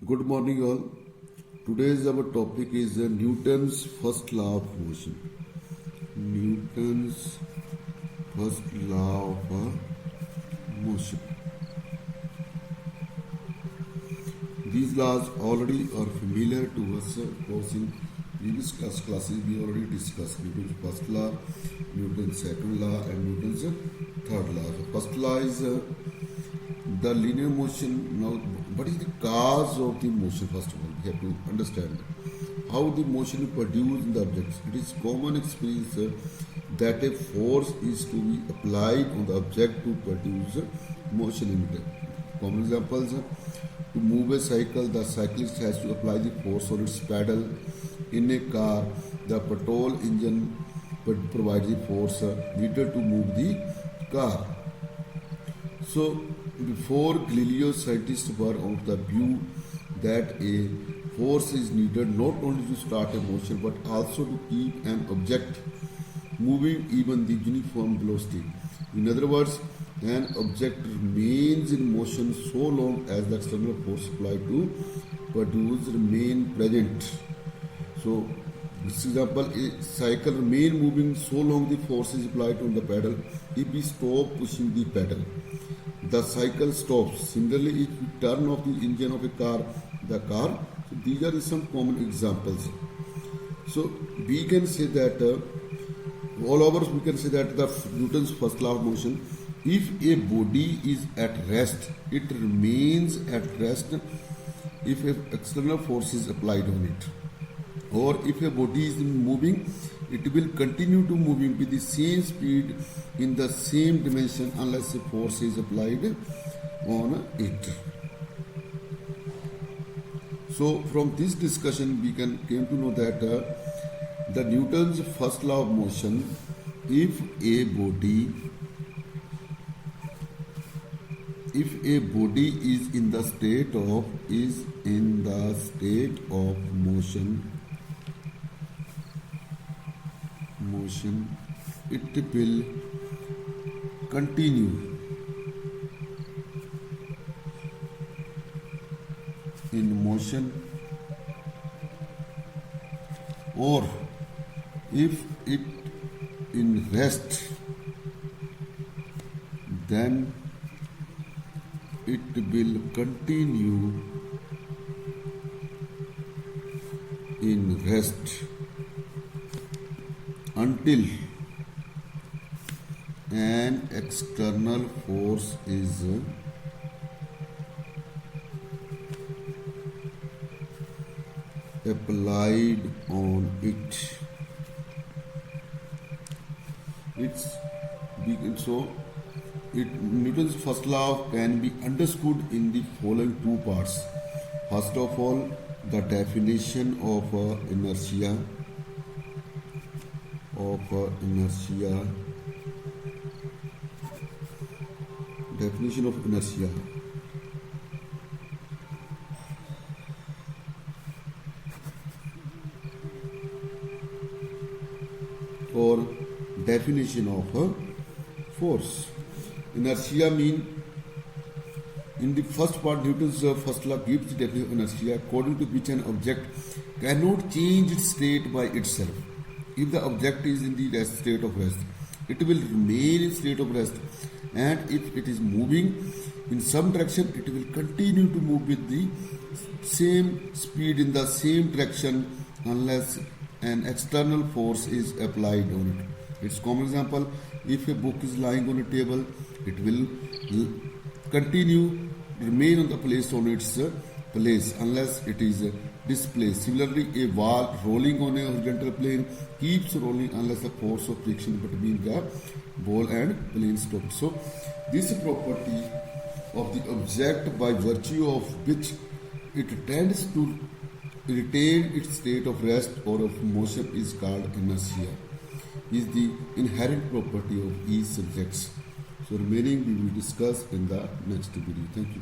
Good morning, all. Today's our topic is Newton's first law of motion. Newton's first law of motion. These laws already are familiar to us because in previous classes we already discussed Newton's first law, Newton's second law, and Newton's third law. The first law is the linear motion. Now, what is the cause of the motion? First of all, we have to understand how the motion is produced in the objects. It is common experience that a force is to be applied on the object to produce motion in it. Common examples: to move a cycle, the cyclist has to apply the force on its pedal. In a car, the petrol engine provides the force needed to move the car. So, before Galileo, scientists were of the view that a force is needed not only to start a motion but also to keep an object moving even the uniform velocity. In other words, an object remains in motion so long as the external force applied to produce remain present. So, this example, a cycle remain moving so long the force is applied on the pedal. If we stop pushing the pedal, the cycle stops. Similarly, if we turn off the engine of a car, the car. So these are some common examples. So we can say that all over we can say that the Newton's first law of motion. If a body is at rest, it remains at rest if an external force is applied on it. Or if a body is moving, it will continue to moving with the same speed in the same dimension unless a force is applied on it. So from this discussion we came to know that the Newton's first law of motion, if a body is in the state of motion, it will continue in motion, or if it in rest, then it will continue in rest until an external force is applied on it. Newton's first law can be understood in the following two parts. First of all, the definition of inertia. Definition of inertia. Or definition of force. Inertia mean, in the first part, Newton's first law gives the definition of inertia, according to which an object cannot change its state by itself. If the object is in the state of rest, it will remain in state of rest, and if it is moving in some direction, it will continue to move with the same speed in the same direction unless an external force is applied on it. Its common example: if a book is lying on a table, it will remain on the place on its place unless it is displaced. Similarly, a ball rolling on a horizontal plane keeps rolling unless the force of friction between the ball and plane stops. So, this property of the object by virtue of which it tends to retain its state of rest or of motion is called inertia, is the inherent property of each subject. So remaining we will discuss in the next video. Thank you.